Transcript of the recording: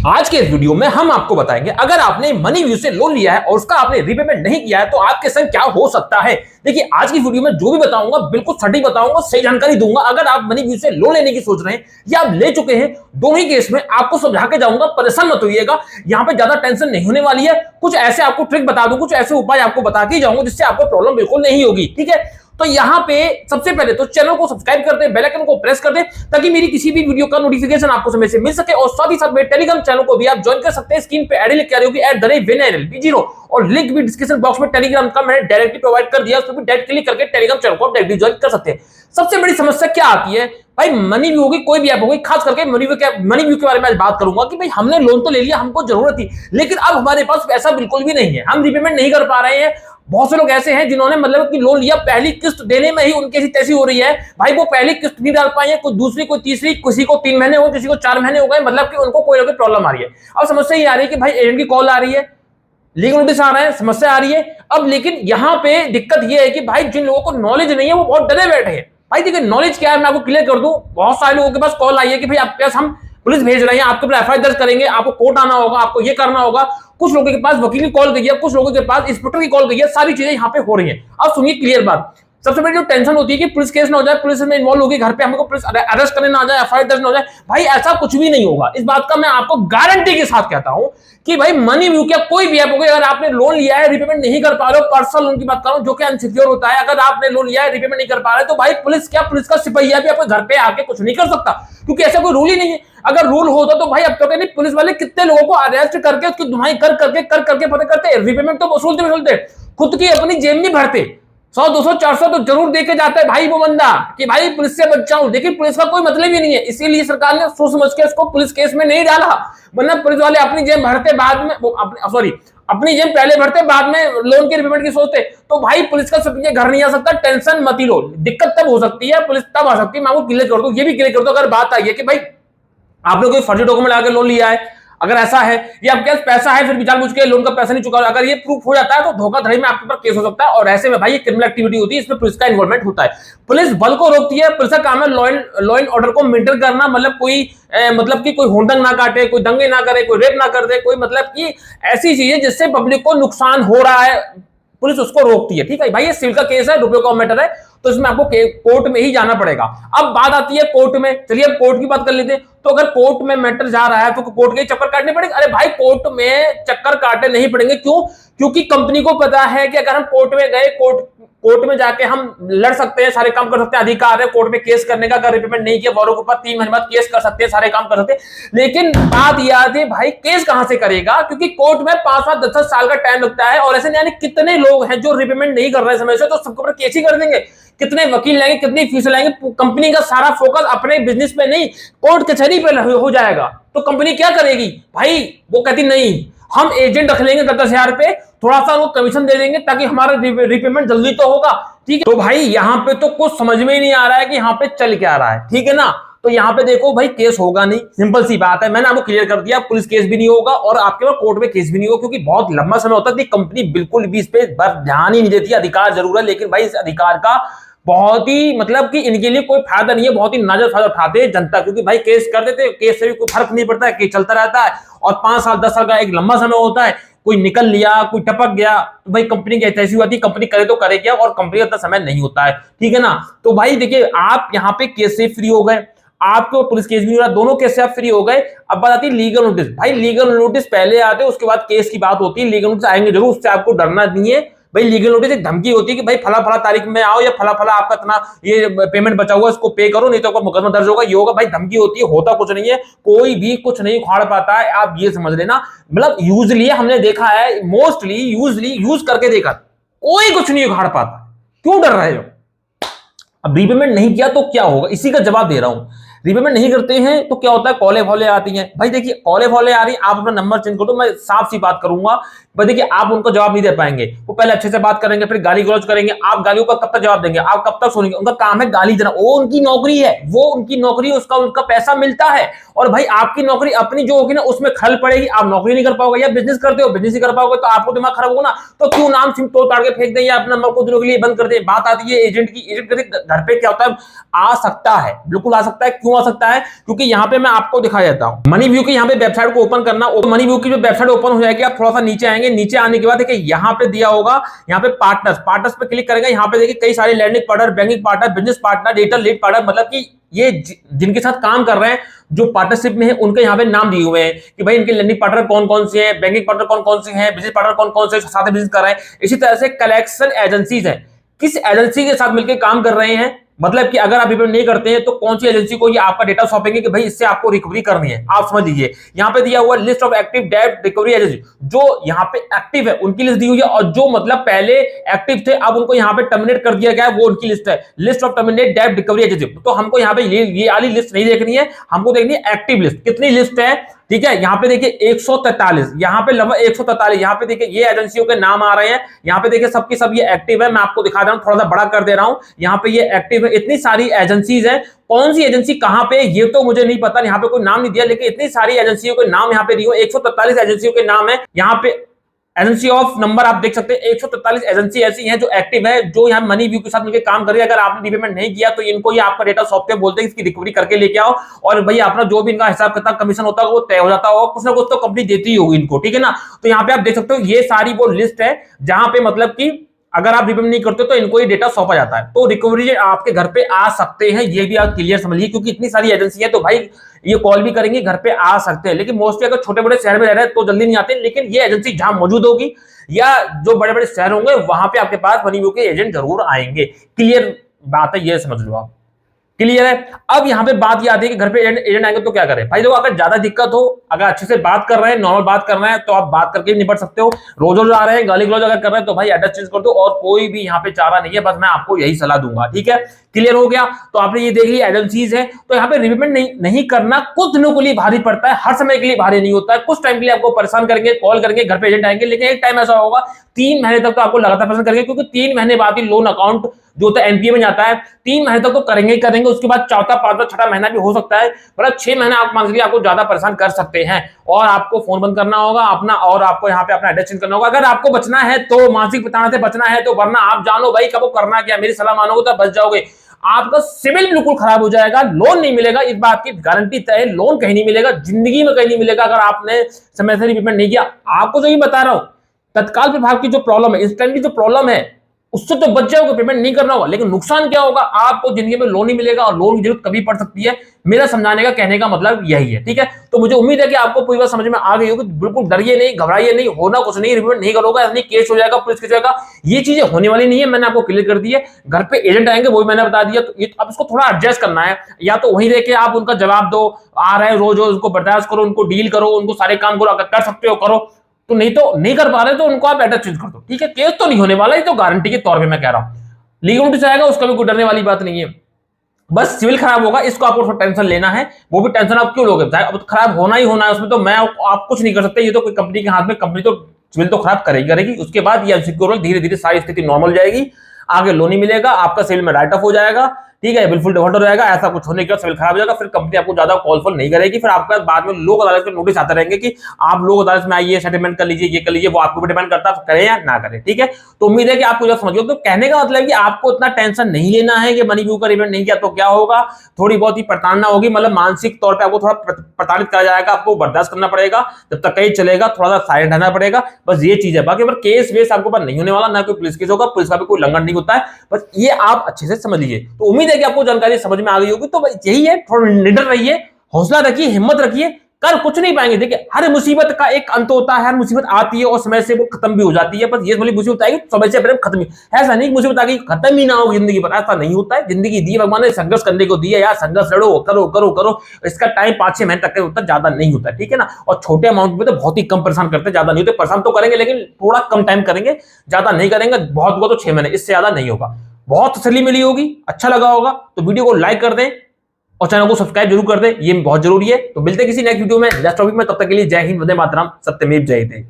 आज के इस वीडियो में हम आपको बताएंगे अगर आपने मनीव्यू से लोन लिया है और उसका आपने रीपेमेंट नहीं किया है तो आपके संग क्या हो सकता है। देखिए आज की वीडियो में जो भी बताऊंगा बिल्कुल सटीक बताऊंगा, सही जानकारी दूंगा। अगर आप मनीव्यू से लोन लेने की सोच रहे हैं या आप ले चुके हैं, दोनों ही केस में आपको समझा के जाऊंगा, परेशान मत होइएगा। यहाँ पे ज्यादा टेंशन नहीं होने वाली है। कुछ ऐसे आपको ट्रिक बता दूं, कुछ ऐसे उपाय आपको बता के जाऊंगा जिससे आपको प्रॉब्लम बिल्कुल नहीं होगी। ठीक है, तो यहाँ पे सबसे पहले तो चैनल को सब्सक्राइब कर दे, बेल आइकन को प्रेस कर दे ताकि मेरी किसी भी वीडियो का नोटिफिकेशन आपको समय से मिल सके। और साथ ही साथ मेरे टेलीग्राम चैनल को भी आप ज्वाइन कर सकते हैं। स्क्रीन पे आईडी लिख के आ रही होगी @vinrlb0 और लिंक भी डिस्क्रिप्शन बॉक्स में टेलीग्राम का मैंने डायरेक्टली प्रोवाइड कर दिया, उस पर भी डायरेक्ट क्लिक करके टेलीग्राम चैनल को आप डायरेक्टली ज्वाइन कर सकते हैं। सबसे बड़ी समस्या क्या आती है भाई, मनीव्यू होगी, कोई भी ऐप होगी, खास करके मनीव्यू के बारे में आज बात करूंगा कि भाई हमने लोन तो ले लिया, हमको जरूरत थी, लेकिन अब हमारे पास पैसा बिल्कुल भी नहीं है, हम रीपेमेंट नहीं कर पा रहे हैं। बहुत से लोग ऐसे हैं जिन्होंने मतलब कि लोन लिया, पहली किस्त देने में ही उनकी ऐसी तैसी हो रही है भाई, वो पहली किस्त नहीं डाल पाए, कोई दूसरी, कोई तीसरी, किसी को 3 महीने हो, किसी को 4 महीने हो गए, मतलब कि उनको कोई ना कोई प्रॉब्लम आ रही है। अब समस्या ये आ रही है कि भाई एजेंट की कॉल आ रही है, लीगल नोटिस आ रहा है, समस्या आ रही है। अब लेकिन यहाँ पे दिक्कत ये है कि भाई जिन लोगों को नॉलेज नहीं है वो बहुत डरे बैठे हैं। भाई देखिए नॉलेज क्या है मैं आपको क्लियर कर दूं। बहुत सारे लोगों के पास कॉल आई है कि भाई आपके पास हम पुलिस भेज रहे हैं, आपके ऊपर एफआईआर दर्ज करेंगे, आपको कोर्ट आना होगा, आपको ये करना होगा। कुछ लोगों के पास वकील की कॉल गई है, कुछ लोगों के पास इंस्पेक्टर की कॉल गई है, सारी चीजें यहाँ पे हो रही है। अब सुनिए क्लियर बात, सबसे बड़ी जो टेंशन होती है कि पुलिस केस ना हो जाए, पुलिस में इन्वॉल्व होगी, घर पे हमको पुलिस अरेस्ट करने ना आ जाए, एफआईआर दर्ज ना हो जाए। भाई ऐसा कुछ भी नहीं होगा, इस बात का मैं आपको गारंटी के साथ कहता हूं कि भाई मनीव्यू क्या कोई भी ऐप होगी, अगर आपने लोन लिया है रीपेमेंट नहीं कर पा रहे हो, पर्सनल लोन की बात कर रहा हूं जो कि अनसिक्योर होता है, अगर आपने लोन लिया है रीपेमेंट नहीं कर पा रहे तो भाई पुलिस क्या, पुलिस का सिपहिया भी आपके घर पे आके कुछ नहीं कर सकता, क्योंकि ऐसा कोई रूल ही नहीं है। अगर रूल होता तो भाई अब तो कहते पुलिस वाले कितने लोगों को अरेस्ट करके उसकी धुनाई कर करके पता करते, रीपेमेंट तो वसूलते खुद की अपनी जेब नहीं भरते, 100 200 400 तो जरूर देके जाता है भाई वो बंदा कि भाई पुलिस से बच जाऊं। देखिए पुलिस का कोई मतलब ही नहीं है, इसीलिए सरकार ने सोच समझ के इसको पुलिस केस में नहीं डाला, वरना पुलिस वाले अपनी जेब भरते बाद में, अपनी जेब पहले भरते बाद में लोन के रिपेमेंट की सोचते। तो भाई पुलिस का सब घर नहीं आ सकता, टेंशन मत ही लो। दिक्कत तब हो सकती है, पुलिस तब आ सकती है, मैं आपको क्लियर कर दूं, ये भी क्लियर कर दूं। अगर बात आई है कि भाई आपने कोई फर्जी डॉक्यूमेंट आके लोन लिया है, अगर ऐसा है या आपके पास पैसा है फिर भी जानबूझ के लोन का पैसा नहीं चुका, अगर ये प्रूफ हो जाता है तो धोखाधड़ी में आपके ऊपर केस हो सकता है। और ऐसे में भाई ये क्रिमिनल एक्टिविटी होती है, इसमें पुलिस का इन्वॉल्वमेंट होता है। पुलिस बल को रोकती है, पुलिस का काम है लॉ एंड ऑर्डर को मेंटेन करना, मतलब कोई मतलब कि कोई होंडंग ना काटे, कोई दंगे ना करे, कोई रेप ना कर दे, कोई मतलब कि ऐसी चीजें जिससे पब्लिक को नुकसान हो रहा है, पुलिस उसको रोकती है। ठीक है भाई, ये सिविल का केस है, रुपयों का मैटर है, तो इसमें आपको कोर्ट में ही जाना पड़ेगा। अब बात आती है कोर्ट में, चलिए अब कोर्ट की बात कर लेते हैं। तो अगर कोर्ट में मैटर जा रहा है तो कोर्ट के चक्कर काटने पड़ेंगे? अरे भाई कोर्ट में चक्कर काटने नहीं पड़ेंगे, क्यों? क्योंकि कंपनी को पता है कि अगर हम कोर्ट में गए, कोर्ट में जाके हम लड़ सकते हैं, सारे काम कर सकते हैं, अधिकार है कोर्ट में केस करने का। अगर रिपेमेंट नहीं किया वालों के ऊपर 3 महीने बाद केस कर सकते हैं, सारे काम कर सकते हैं। लेकिन बात यह आती है भाई केस कहां से करेगा, क्योंकि कोर्ट में 5-5 10 साल का टाइम लगता है। और ऐसे यानी कितने लोग हैं जो रिपेमेंट नहीं कर रहे समय से, तो सबके ऊपर केस ही कर देंगे। कितने वकील लाएंगे, कितनी फीस लाएंगे, कंपनी का सारा फोकस अपने बिजनेस पे नहीं कोर्ट कचहरी पे हो जाएगा। तो कंपनी क्या करेगी भाई, वो कहती नहीं हम एजेंट रख लेंगे 10,000 पे, थोड़ा सा वो कमीशन दे देंगे ताकि हमारा रिपेमेंट जल्दी तो होगा। ठीक है, तो भाई यहाँ पे तो कुछ समझ में ही नहीं आ रहा है कि यहाँ पे चल क्या रहा है। ठीक है ना, तो यहाँ पे देखो भाई केस होगा नहीं, सिंपल सी बात है, मैंने आपको क्लियर कर दिया, पुलिस केस भी नहीं होगा और आपके पास कोर्ट में केस भी नहीं होगा, क्योंकि बहुत लंबा समय होता है। कंपनी बिल्कुल भी इस पे ध्यान ही नहीं देती, अधिकार जरूर है लेकिन भाई इस अधिकार का बहुत ही मतलब कि इनके लिए कोई फायदा नहीं है, बहुत ही नाजायज फायदा उठाते हैं जनता, क्योंकि भाई केस कर देते, केस से भी कोई फर्क नहीं पड़ता है, केस चलता रहता है और 5 साल 10 साल का एक लंबा समय होता है। कोई निकल लिया, कोई टपक गया, तो भाई कंपनी की ऐसी होती है, कंपनी करे तो करे क्या, और कंपनी का इतना समय नहीं होता है। ठीक है ना, तो भाई देखिए आप यहाँ पे केस से फ्री हो गए, आपको पुलिस केस भी नहीं हो रहा, दोनों केस से आप फ्री हो गए। अब बात आती है लीगल नोटिस। भाई लीगल नोटिस पहले आते, उसके बाद केस की बात होती है। लीगल नोटिस आएंगे जरूर, उससे आपको डरना नहीं है। भाई लीगल नोटिस एक धमकी होती है कि भाई फला फला तारीख में आओ, या फला फला आपका इतना ये पेमेंट बचा हुआ इसको पे करो, नहीं तो आपका मुकदमा दर्ज होगा, ये होगा। भाई धमकी होती है, होता कुछ नहीं है, कोई भी कुछ नहीं उखाड़ पाता है, आप ये समझ लेना। मतलब यूजली हमने देखा है, मोस्टली यूज करके देखा, कोई कुछ नहीं उखाड़ पाता। क्यों डर रहे हो? अब रीपेमेंट नहीं किया तो क्या होगा, इसी का जवाब दे रहा हूं। रीपेमेंट नहीं करते हैं तो क्या होता है, कॉले वॉले आती हैं। भाई देखिए कॉले वॉले आ रही, आप अपना नंबर चेंज कर दो, मैं साफ सी बात करूंगा। भाई देखिए आप उनको जवाब नहीं दे पाएंगे, वो पहले अच्छे से बात करेंगे, फिर गाली गलौज करेंगे, आप गालियों का कब तक जवाब देंगे, आप कब तक सुनेंगे? उनका काम है गाली देना, वो उनकी नौकरी है, वो उनकी नौकरी, उसका उनका पैसा मिलता है। और भाई आपकी नौकरी अपनी जो होगी ना उसमें खल पड़ेगी, आप नौकरी नहीं कर पाओगे, या बिजनेस करते हो बिजनेस ही कर पाओगे तो आपको दिमाग खराब होगा ना। तो क्यों नाम सिम तोड़ ताड़ के फेंक दें या अपना नंबर को दिनों के लिए बंद कर दें। बात आती है एजेंट की, एजेंट घर पे क्या होता है, आ सकता है, बिल्कुल आ सकता है, क्यों क्यों आ सकता है, क्योंकि यहाँ पे मैं आपको दिखा देता हूँ। मनी व्यू की यहाँ पे वेबसाइट को ओपन करना, मनी व्यू की जो वेबसाइट ओपन हो जाएगी, आप थोड़ा सा नीचे आएंगे, नीचे आने के बाद देखिए यहाँ पे दिया होगा, यहाँ पे पार्टनर्स पे क्लिक करेंगे। यहाँ पे देखिए कई सारे lending partner, banking partner, business partner, digital lead partner, मतलब कि ये जिनके साथ काम कर रहे हैं, जो पार्टनरशिप में है, उनके यहाँ पे नाम दिए हुए हैं कि भाई इनके लैंडिंग पार्टनर कौन कौन से हैं, बैंकिंग पार्टनर कौन कौन से हैं, बिजनेस पार्टनर कौन कौन से साथ में बिजनेस कर रहे हैं। इसी तरह से कलेक्शन एजेंसीज है, किस एजेंसी के साथ मिलकर काम कर रहे हैं, मतलब कि अगर आप रिपेमेंट नहीं करते हैं तो कौन सी एजेंसी को ये आपका डेटा सौंपेंगे कि भाई इससे आपको रिकवरी करनी है। आप समझ लीजिए यहाँ पे दिया हुआ list of active date recovery agency, जो यहाँ पे एक्टिव है उनकी लिस्ट दी हुई है, और जो मतलब पहले एक्टिव थे अब उनको यहाँ पे टर्मिनेट कर दिया गया है, वो उनकी लिस्ट है, list of terminate date recovery agency. तो हमको यहाँ पे ये वाली लिस्ट नहीं देखनी है, हमको देखनी है एक्टिव लिस्ट। कितनी लिस्ट है, ठीक है, यहाँ पे देखिए 143, यहाँ पे लगभग 143, यहाँ पे देखिए ये एजेंसियों के नाम आ रहे हैं, यहाँ पे देखिए सबकी सब ये एक्टिव है। मैं आपको दिखा रहा हूँ, थोड़ा सा बड़ा कर दे रहा हूँ, यहाँ पे ये एक्टिव है। इतनी सारी एजेंसीज है, कौन सी एजेंसी कहां पे ये तो मुझे नहीं पता, यहाँ पे कोई नाम नहीं दिया, लेकिन इतनी सारी एजेंसियों के नाम यहाँ पे दिए हुए, 143 एजेंसियों के नाम है। यहाँ पे एजेंसी ऑफ नंबर आप देख सकते हैं, 143 एजेंसी ऐसी हैं जो एक्टिव है, जो यहाँ मनी व्यू के साथ मिलकर काम कर रही है। अगर आपने रिपेमेंट नहीं किया तो इनको ये आपका डेटा सॉफ्टवेयर बोलते हैं इसकी रिकवरी करके लेके आओ, और भाई अपना जो भी इनका हिसाब किताब कमीशन होता है वो तय हो जाता होगा, कुछ ना कुछ तो कंपनी देती ही होगी इनको, ठीक है ना। तो यहाँ पे आप देख सकते हो ये सारी वो लिस्ट है जहां पे मतलब कि अगर आप रिपेमेंट नहीं करते तो इनको ये डेटा सौंपा जाता है, तो रिकवरी आपके घर पे आ सकते हैं। ये भी आप क्लियर समझिए, क्योंकि इतनी सारी एजेंसी है तो भाई ये कॉल भी करेंगे, घर पे आ सकते हैं। लेकिन मोस्टली अगर छोटे बड़े शहर में रह रहे हैं तो जल्दी नहीं आते, लेकिन ये एजेंसी जहां मौजूद होगी या जो बड़े बड़े शहर होंगे वहां पे आपके पास मनी व्यू के एजेंट जरूर आएंगे। क्लियर बात है, ये समझ लो आप, क्लियर है। अब यहाँ पे बात ये आती है कि घर पे एजेंट आएंगे तो क्या करें भाई। देखो अगर ज्यादा दिक्कत हो, अगर अच्छे से बात कर रहे हैं, नॉर्मल बात कर रहे हैं, तो आप बात करके निपट सकते हो। रोज रोज आ रहे हैं, गाली गलौज अगर कर रहे हैं तो भाई एड्रेस चेंज कर दो, और कोई भी यहाँ पे चारा नहीं है, बस मैं आपको यही सलाह दूंगा, ठीक है। क्लियर हो गया। तो आपने ये देख लिया एजेंसीज है, तो यहाँ पे रिपेमेंट नहीं करना कुछ दिनों के लिए भारी पड़ता है, हर समय के लिए भारी नहीं होता है। कुछ टाइम के लिए आपको परेशान करेंगे, कॉल करेंगे, घर पे एजेंट आएंगे, लेकिन एक टाइम ऐसा होगा 3 महीने तक तो आपको लगातार परेशान करेंगे, क्योंकि 3 महीने बाद ही लोन अकाउंट जो होता है एनपीए में जाता है। 3 महीने तक तो करेंगे ही करेंगे, उसके बाद चौथा, पांचवा, छठा महीना भी हो सकता है, मतलब 6 महीना आप मान लीजिए आपको ज्यादा परेशान कर सकते हैं। और आपको फोन बंद करना होगा अपना, और आपको यहाँ पे अपना एड्रेस चेंज करना होगा अगर आपको बचना है तो, मानसिक पिटाने से बचना है तो, वरना आप जानो भाई कब करना क्या, मेरी सलाह मानोगे तो बच जाओगे। आपका सिविल बिल्कुल खराब हो जाएगा, लोन नहीं मिलेगा, इस बात की गारंटी तय है। लोन कहीं नहीं मिलेगा, जिंदगी में कहीं नहीं मिलेगा अगर आपने समय से रिपेमेंट नहीं किया। आपको जो ये बता रहा हूं, तत्काल प्रभाव की जो प्रॉब्लम है, इंस्टेंटली जो प्रॉब्लम है, उससे तो बच जाओगे, पेमेंट नहीं करना होगा। लेकिन नुकसान क्या होगा, आपको जिंदगी में लोन नहीं मिलेगा, और लोन की जरूरत कभी पड़ सकती है। मेरा समझाने का, कहने का मतलब यही है, ठीक है। तो मुझे उम्मीद है कि आपको पूरी बात समझ में आ गई होगी। बिल्कुल डरिए नहीं, घबराइए नहीं, होना कुछ नहीं, रिपेमेंट नहीं करोगे नहीं केस हो जाएगा, पुलिस केस हो जाएगा, ये चीजें होने वाली नहीं है। मैंने आपको क्लियर कर दी है। घर पे एजेंट आएंगे वो भी मैंने बता दिया, तो अब इसको थोड़ा एडजस्ट करना है। या तो वहीं रह के आप उनका जवाब दो, आ रहे हैं रोज रोज, उनको बर्दाश्त करो, उनको डील करो, उनको सारे काम करो, अगर कर सकते हो करो, तो नहीं तो नहीं कर पा रहे तो उनको आप एड्रेस चेंज कर दो, ठीक है। केस तो नहीं होने वाला, ये तो गारंटी के तौर पे मैं कह रहा हूं। लीगल नोटिस आएगा, उसका भी कोई डरने वाली बात नहीं है, बस सिविल खराब होगा, इसको आपको थोड़ा टेंशन लेना है। वो भी टेंशन आप क्यों लोगे, अब तो खराब होना ही होना है, उसमें तो मैं आप कुछ नहीं कर सकते, ये तो कोई कंपनी के हाथ में, कंपनी तो सिविल तो खराब करेगी। उसके बाद ये अनसिक्योर धीरे धीरे सारी स्थिति नॉर्मल जाएगी, आगे लोन ही मिलेगा, आपका सिविल में राइट ऑफ हो जाएगा, ठीक है, बिल्कुल डिफॉल्ट हो जाएगा। ऐसा कुछ होने के बाद सिविल खराब हो जाएगा, फिर कंपनी आपको ज्यादा कॉल फॉल नहीं करेगी। फिर आपका बाद में लोक अदालत में नोटिस आते रहेंगे कि आप लोक अदालत में आइए, सेटलमेंट कर लीजिए, ये कर लीजिए, वो आपको भी डिपेंड करता है करें या ना करें, ठीक है। तो उम्मीद है कि आपको जब समझिए। तो कहने का मतलब कि आपको इतना टेंशन नहीं लेना है कि मनी व्यू का रिपेमेंट नहीं किया तो क्या होगा, थोड़ी बहुत ही प्रताड़ना होगी, मतलब मानसिक तौर पर आपको थोड़ा प्रताड़ित करा जाएगा, आपको बर्दाश्त करना पड़ेगा, जब तक कहीं चलेगा थोड़ा सा साइलेंट रहना पड़ेगा, बस ये चीज है। बाकी अगर केस वेस आपके पास नहीं होने वाला, ना कोई पुलिस केस होगा, पुलिस का भी कोई उल्लंघन नहीं होता है, बस ये आप अच्छे से समझ लीजिए। तो उम्मीद है कि आपको जानकारी समझ में आ गई होगी। तो यही है, थोड़ा निडर रहिए, हौसला रखिए, हिम्मत रखिए, कर कुछ नहीं पाएंगे। देखिए हर मुसीबत का एक अंत होता है, हर मुसीबत आती है और समय से वो खत्म भी हो जाती है। बस ये वाली मुसीबत आएगी समय से पहले खत्म ही, ऐसा नहीं मुसीबत आ गई खत्म ही ना होगी जिंदगी पर, ऐसा नहीं होता है। जिंदगी दी भगवान ने, संघर्ष करने को दी है यार, संघर्ष लड़ो, करो करो करो। इसका टाइम 5-6 महीने तक का होता है, ज्यादा नहीं होता, ठीक है ना। और छोटे अमाउंट में तो बहुत ही कम परेशान करते हैं, ज्यादा नहीं होते, परेशान तो करेंगे लेकिन थोड़ा कम टाइम करेंगे, ज्यादा नहीं करेंगे, बहुत हुआ तो 6 महीने, इससे ज्यादा नहीं होगा। बहुत तसल्ली मिली होगी, अच्छा लगा होगा तो वीडियो को लाइक कर दें और चैनल को सब्सक्राइब जरूर कर दें, ये बहुत जरूरी है। तो मिलते हैं किसी नेक्स्ट वीडियो में नेक्स्ट टॉपिक में, तब तक के लिए जय हिंद, वंदे मातरम, सत्यमेव जयते।